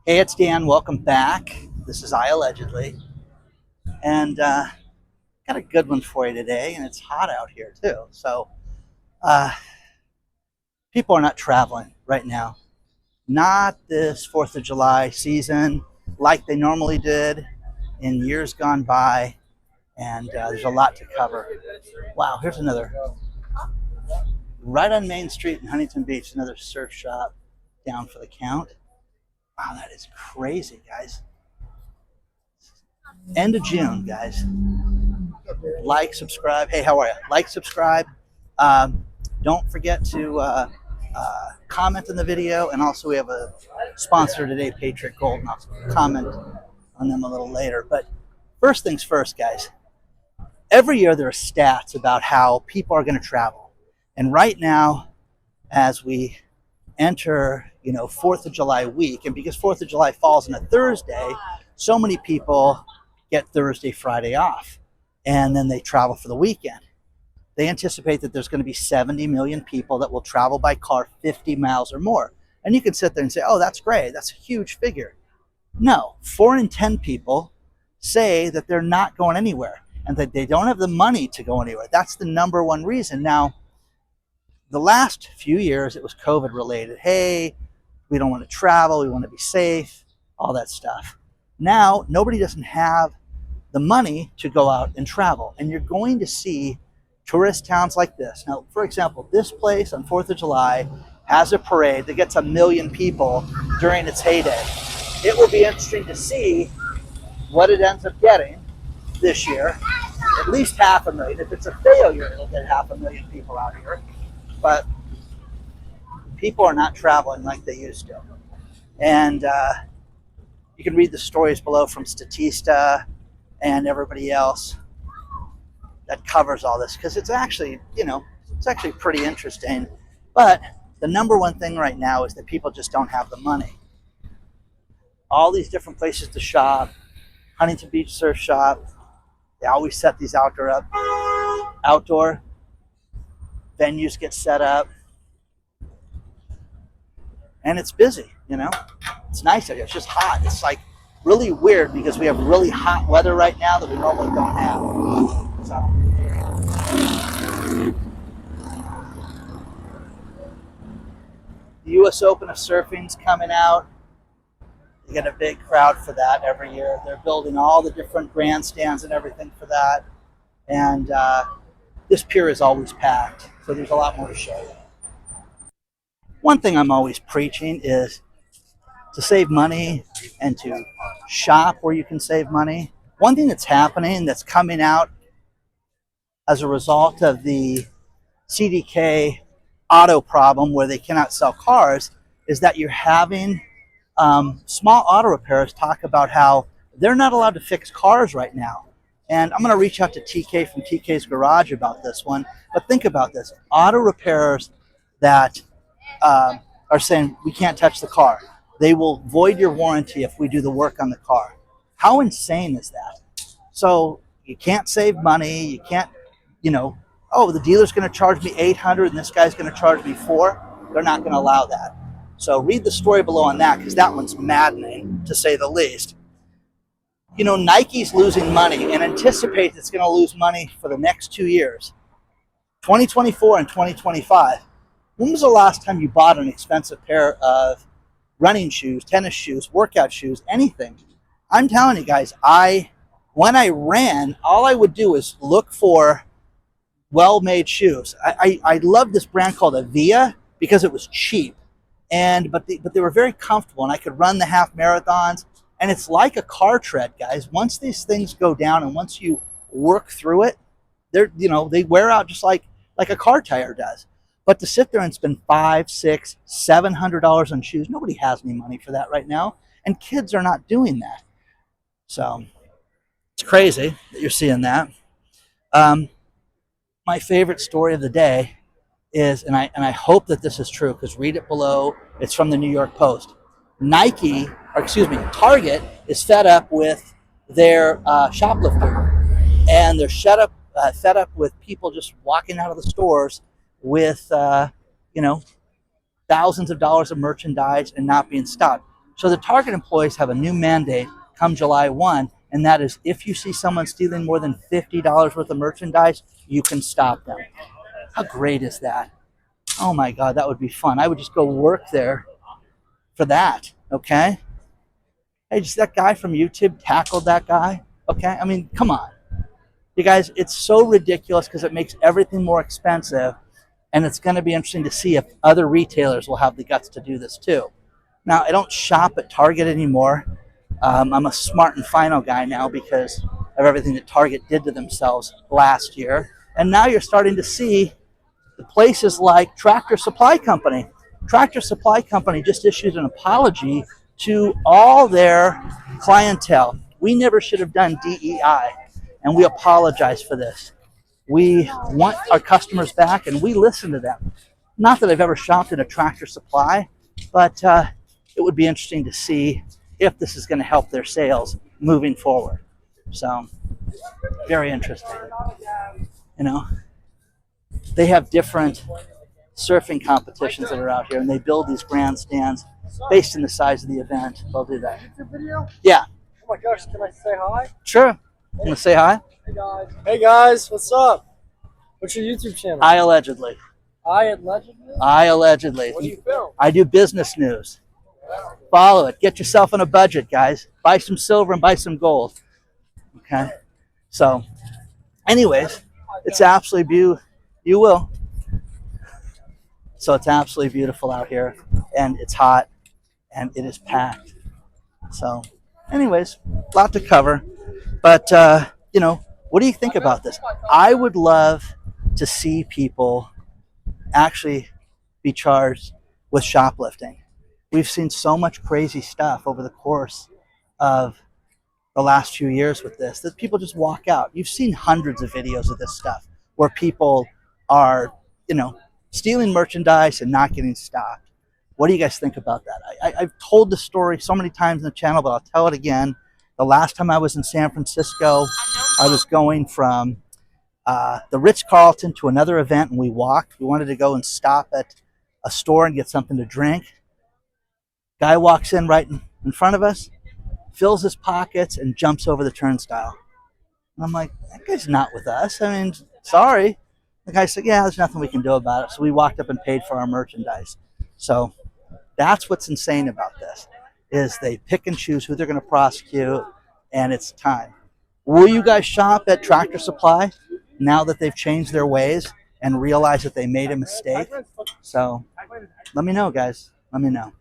Hey, it's Dan. Welcome back. This is iAllegedly, and got a good one for you today. And it's hot out here too, so uh, people are not traveling right now. Not this Fourth of July season like they normally did in years gone by, and there's a lot to cover. Wow, here's another right on Main Street in Huntington Beach. Another surf shop down for the count. Wow, that is crazy, guys. End of June, guys. Like, subscribe. Hey, how are you? Like, subscribe. Um, don't forget to comment on the video. And also, we have a sponsor today, Patriot Gold, and I'll comment on them a little later. But first things first, guys. Every year there are stats about how people are going to travel. And right now, as we enter, 4th of July week, and because 4th of July falls on a Thursday, so many people get Thursday, Friday off, and then they travel for the weekend. They anticipate that there's going to be 70 million people that will travel by car 50 miles or more. And you can sit there and say, oh, that's great. That's a huge figure. No, 4 in 10 people say that they're not going anywhere and that they don't have the money to go anywhere. That's the number one reason. Now, the last few years, it was COVID related. Hey, we don't want to travel. We want to be safe, all that stuff. Now, nobody doesn't have the money to go out and travel. And you're going to see tourist towns like this. Now, for example, this place on 4th of July has a parade that gets 1 million people during its heyday. It will be interesting to see what it ends up getting this year. At least 500,000. If it's a failure, it'll get 500,000 people out here. But people are not traveling like they used to. And you can read the stories below from Statista and everybody else that covers all this, because it's actually, it's actually pretty interesting. But the number one thing right now is that people just don't have the money. All these different places to shop, Huntington Beach Surf Shop, they always set these outdoor venues get set up, and it's busy. It's nice out here. It's just hot. It's like really weird because we have really hot weather right now that we normally don't have. So, the U.S. Open of Surfing's coming out. You get a big crowd for that every year. They're building all the different grandstands and everything for that. And this pier is always packed, so there's a lot more to show you. One thing I'm always preaching is to save money and to shop where you can save money. One thing that's happening, that's coming out as a result of the CDK auto problem where they cannot sell cars, is that you're having small auto repairers talk about how they're not allowed to fix cars right now. And I'm going to reach out to TK from TK's Garage about this one. But think about this. Auto repairers that are saying, we can't touch the car. They will void your warranty if we do the work on the car. How insane is that? So you can't save money. You can't, oh, the dealer's going to charge me $800 and this guy's going to charge me $400. They're not going to allow that. So read the story below on that, because that one's maddening, to say the least. Nike's losing money and anticipates it's going to lose money for the next 2 years, 2024 and 2025. When was the last time you bought an expensive pair of running shoes, tennis shoes, workout shoes, anything? I'm telling you guys, when I ran, all I would do is look for well-made shoes. I love this brand called Avia because it was cheap, but they were very comfortable, and I could run the half marathons. And it's like a car tread, guys. Once these things go down and once you work through it, they wear out just like a car tire does. But to sit there and spend $500, $600, $700 on shoes, nobody has any money for that right now, and kids are not doing that. So it's crazy that you're seeing that. My favorite story of the day is, and I hope that this is true, because read it below. It's from the New York Post. Target is fed up with their shoplifting, and they're fed up with people just walking out of the stores with thousands of dollars of merchandise and not being stopped. So the Target employees have a new mandate come July 1, and that is if you see someone stealing more than $50 worth of merchandise, you can stop them. How great is that? Oh my God, that would be fun. I would just go work there for that, okay? Hey, just that guy from YouTube tackled that guy, okay? I mean, come on. You guys, it's so ridiculous because it makes everything more expensive, and it's going to be interesting to see if other retailers will have the guts to do this too. Now, I don't shop at Target anymore. I'm a Smart and Final guy now because of everything that Target did to themselves last year. And now you're starting to see the places like Tractor Supply Company. Tractor Supply Company just issued an apology to all their clientele. We never should have done DEI, and we apologize for this. We want our customers back, and we listen to them. Not that I've ever shopped at a Tractor Supply, but it would be interesting to see if this is going to help their sales moving forward. So, very interesting. You know, they have different surfing competitions that are out here, and they build these grandstands based on the size of the event. They'll do that. Yeah. Oh my gosh, can I say hi? Sure. You want to say hi? Hey guys. Hey guys, what's up? What's your YouTube channel? iAllegedly. iAllegedly? iAllegedly. What do you film? I do business news. Follow it. Get yourself on a budget, guys. Buy some silver and buy some gold. Okay? So, anyways, it's absolutely beautiful. You will. So it's absolutely beautiful out here, and it's hot, and it is packed. So, anyways, a lot to cover. But, you know, what do you think about this? I would love to see people actually be charged with shoplifting. We've seen so much crazy stuff over the course of the last few years with this that people just walk out. You've seen hundreds of videos of this stuff where people are, you know, stealing merchandise and not getting stopped. What do you guys think about that? I've told the story so many times in the channel, but I'll tell it again. The last time I was in San Francisco, I was going from the Ritz-Carlton to another event, and we walked. We wanted to go and stop at a store and get something to drink. Guy walks in right in front of us, fills his pockets, and jumps over the turnstile. And I'm like, that guy's not with us. I mean, sorry. The guy said, yeah, there's nothing we can do about it. So we walked up and paid for our merchandise. So that's what's insane about this, is they pick and choose who they're going to prosecute, and it's time. Will you guys shop at Tractor Supply now that they've changed their ways and realize that they made a mistake? So let me know, guys. Let me know.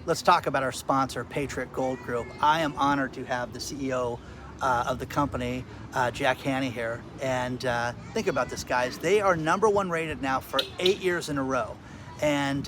Let's talk about our sponsor, Patriot Gold Group. I am honored to have the CEO of the company, Jack Haney here. And think about this, guys. They are #1 rated now for 8 years in a row. And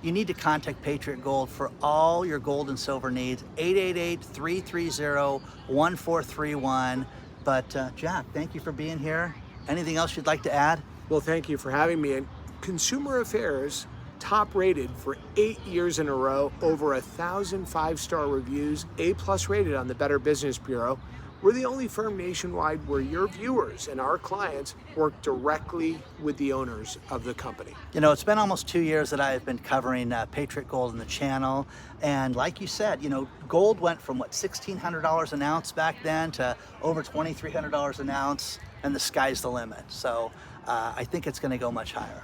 you need to contact Patriot Gold for all your gold and silver needs. 888-330-1431. But Jack, thank you for being here. Anything else you'd like to add? Well, thank you for having me. And Consumer Affairs, top rated for 8 years in a row, over 1,000 5-star reviews, A+ rated on the Better Business Bureau. We're the only firm nationwide where your viewers and our clients work directly with the owners of the company. You know, it's been almost 2 years that I've been covering Patriot Gold in the channel. And like you said, you know, gold went from what, $1,600 an ounce back then to over $2,300 an ounce, and the sky's the limit. So I think it's going to go much higher.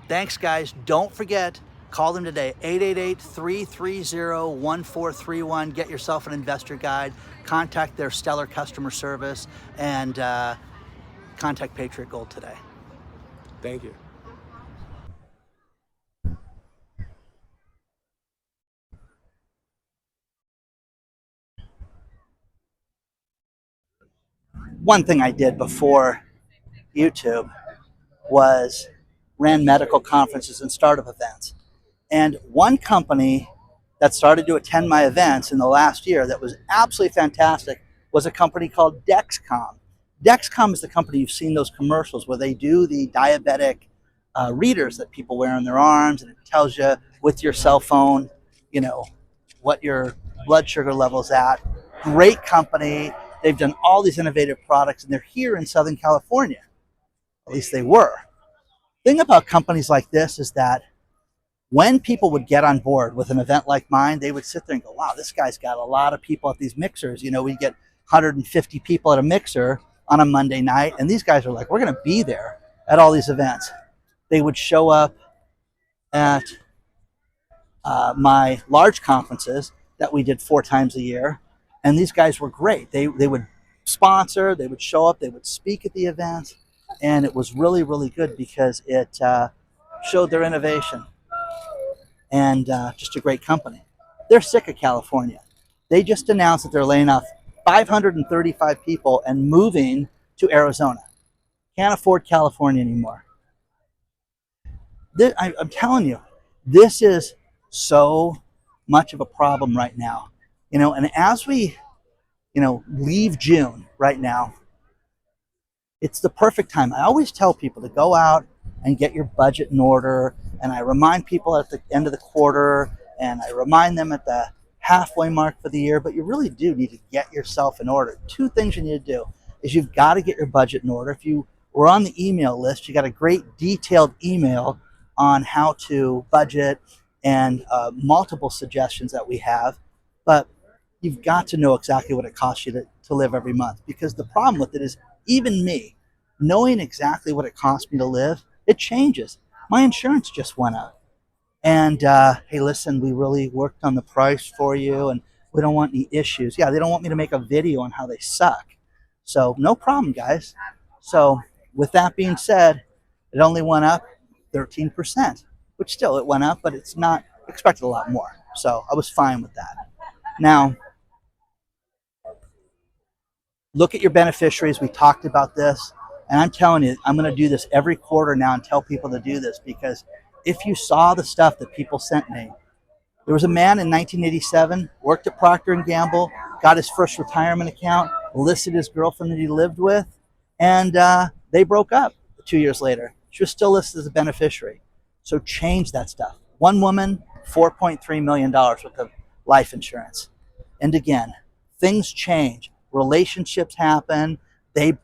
Thanks, guys. Don't forget, call them today, 888-330-1431. Get yourself an investor guide. Contact their stellar customer service, and contact Patriot Gold today. Thank you. One thing I did before YouTube was ran medical conferences and startup events. And one company that started to attend my events in the last year that was absolutely fantastic was a company called Dexcom. Dexcom is the company, you've seen those commercials where they do the diabetic readers that people wear on their arms, and it tells you with your cell phone, you know, what your blood sugar level's at. Great company. They've done all these innovative products, and they're here in Southern California. At least they were. The thing about companies like this is that When people would get on board with an event like mine, they would sit there and go, wow, this guy's got a lot of people at these mixers. You know, we get 150 people at a mixer on a Monday night, and these guys are like, we're going to be there at all these events. They would show up at my large conferences that we did 4 times a year, and these guys were great. They would sponsor, they would show up, they would speak at the events, and it was really, really good because it showed their innovation and just a great company. They're sick of California. They just announced that they're laying off 535 people and moving to Arizona. Can't afford California anymore. I'm telling you, this is so much of a problem right now. You know, and as we, leave June right now, it's the perfect time. I always tell people to go out and get your budget in order. And I remind people at the end of the quarter, and I remind them at the halfway mark for the year, but you really do need to get yourself in order. 2 things you need to do is you've got to get your budget in order. If you were on the email list, you got a great detailed email on how to budget and multiple suggestions that we have, but you've got to know exactly what it costs you to live every month, because the problem with it is even me, knowing exactly what it costs me to live, it changes. My insurance just went up. And, hey, listen, we really worked on the price for you, and we don't want any issues. Yeah, they don't want me to make a video on how they suck. So no problem, guys. So with that being said, it only went up 13%, which still it went up, but it's not expected a lot more. So I was fine with that. Now, look at your beneficiaries. We talked about this. And I'm telling you, I'm going to do this every quarter now and tell people to do this, because if you saw the stuff that people sent me, there was a man in 1987, worked at Procter & Gamble, got his first retirement account, listed his girlfriend that he lived with, and they broke up 2 years later. She was still listed as a beneficiary. So change that stuff. One woman, $4.3 million worth of life insurance. And again, things change. Relationships happen.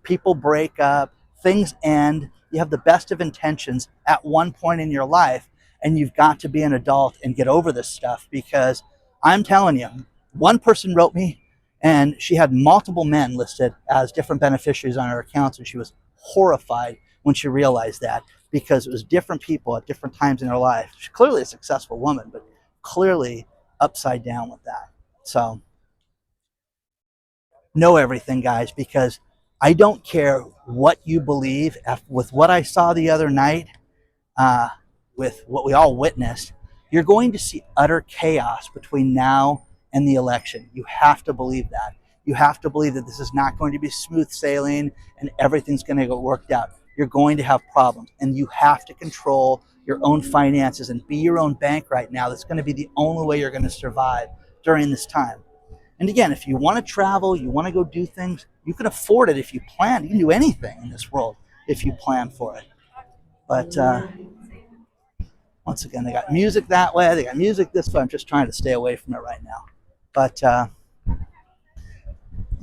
People break up, things end. You have the best of intentions at one point in your life, and you've got to be an adult and get over this stuff, because I'm telling you, one person wrote me and she had multiple men listed as different beneficiaries on her accounts, and she was horrified when she realized that, because it was different people at different times in her life. She's clearly a successful woman, but clearly upside down with that. So know everything, guys, because I don't care what you believe. With what I saw the other night, with what we all witnessed, you're going to see utter chaos between now and the election. You have to believe that. You have to believe that this is not going to be smooth sailing and everything's going to get worked out. You're going to have problems, and you have to control your own finances and be your own bank right now. That's going to be the only way you're going to survive during this time. And again, if you want to travel, you want to go do things, you can afford it if you plan. You can do anything in this world if you plan for it. But once again, they got music that way, they got music this way. I'm just trying to stay away from it right now. But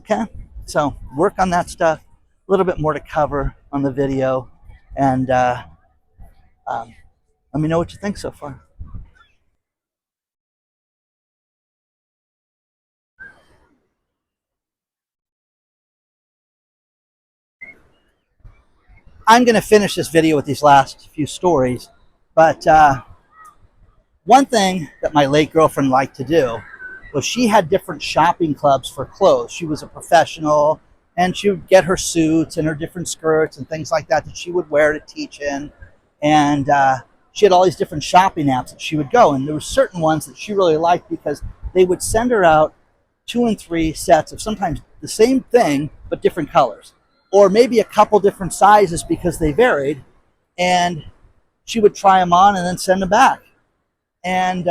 okay, so work on that stuff. A little bit more to cover on the video, and let me know what you think so far. I'm going to finish this video with these last few stories, but one thing that my late girlfriend liked to do was she had different shopping clubs for clothes. She was a professional, and she would get her suits and her different skirts and things like that that she would wear to teach in. And she had all these different shopping apps that she would go. And there were certain ones that she really liked because they would send her out 2 and 3 sets of sometimes the same thing, but different colors. Or maybe a couple different sizes because they varied. And she would try them on and then send them back. And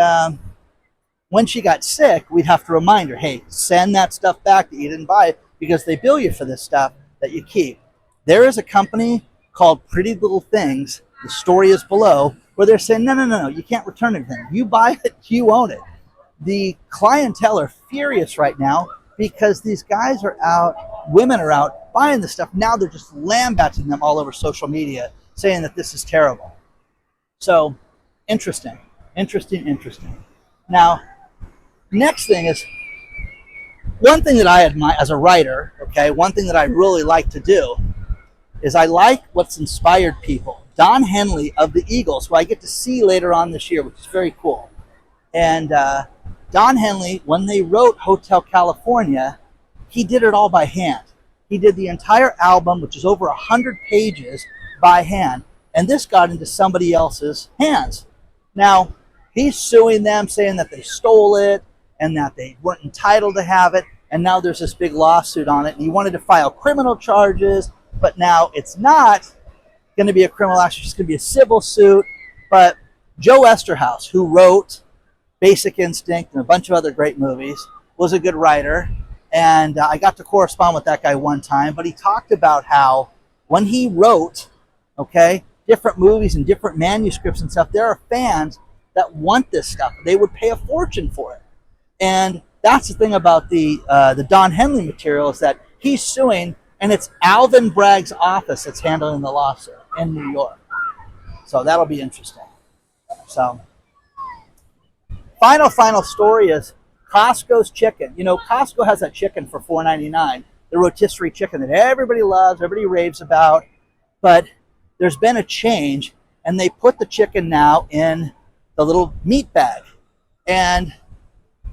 when she got sick, we'd have to remind her, hey, send that stuff back that you didn't buy because they bill you for this stuff that you keep. There is a company called Pretty Little Things, the story is below, where they're saying, no, you can't return anything. You buy it, you own it. The clientele are furious right now because these guys are out, women are out buying this stuff. Now they're just lambasting them all over social media saying that this is terrible. So, interesting. Interesting. Now, next thing is, one thing that I admire as a writer, okay, one thing that I really like to do is I like what's inspired people. Don Henley of the Eagles, who I get to see later on this year, which is very cool. And Don Henley, when they wrote Hotel California, he did it all by hand. He did the entire album, which is over 100 pages, by hand. And this got into somebody else's hands. Now, he's suing them, saying that they stole it and that they weren't entitled to have it. And now there's this big lawsuit on it. And he wanted to file criminal charges, but now it's not going to be a criminal action. It's just going to be a civil suit. But Joe Esterhaus, who wrote Basic Instinct and a bunch of other great movies, was a good writer. And I got to correspond with that guy one time. But he talked about how when he wrote, okay, different movies and different manuscripts and stuff, there are fans that want this stuff. They would pay a fortune for it. And that's the thing about the Don Henley material, is that he's suing, and it's Alvin Bragg's office that's handling the lawsuit in New York. So that'll be interesting. So final story is Costco's chicken. You know, Costco has that chicken for $4.99, the rotisserie chicken that everybody loves, everybody raves about. But there's been a change, and they put the chicken now in the little meat bag. And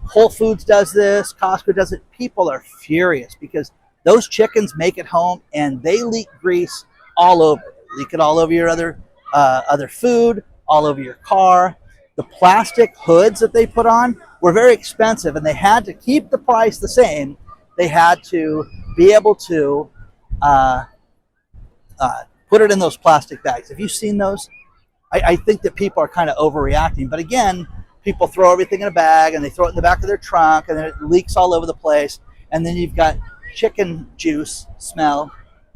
Whole Foods does this, Costco does it. People are furious because those chickens make it home and they leak grease all over. Leak it all over your other food, all over your car. The plastic hoods that they put on were very expensive, and they had to keep the price the same. They had to be able to put it in those plastic bags. Have you seen those? I think that people are kind of overreacting. But again, people throw everything in a bag and they throw it in the back of their trunk, and then it leaks all over the place. And then you've got chicken juice smell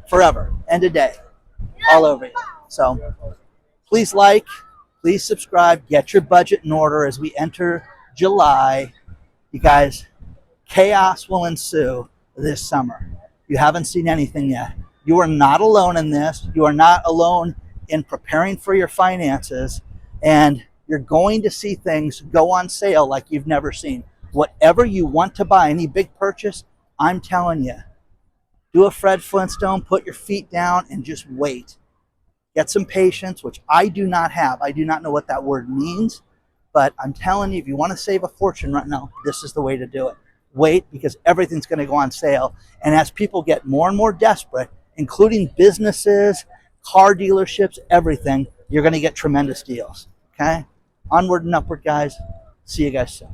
forever and a day all over you. So please like, please subscribe, get your budget in order as we enter July. You guys, chaos will ensue this summer. You haven't seen anything yet. You are not alone in this. You are not alone in preparing for your finances, and you're going to see things go on sale like you've never seen. Whatever you want to buy, any big purchase, I'm telling you, do a Fred Flintstone, put your feet down, and just wait. Get some patience, which I do not have. I do not know what that word means, but I'm telling you, if you want to save a fortune right now, this is the way to do it. Wait, because everything's going to go on sale. And as people get more and more desperate, including businesses, car dealerships, everything, you're going to get tremendous deals. Okay? Onward and upward, guys. See you guys soon.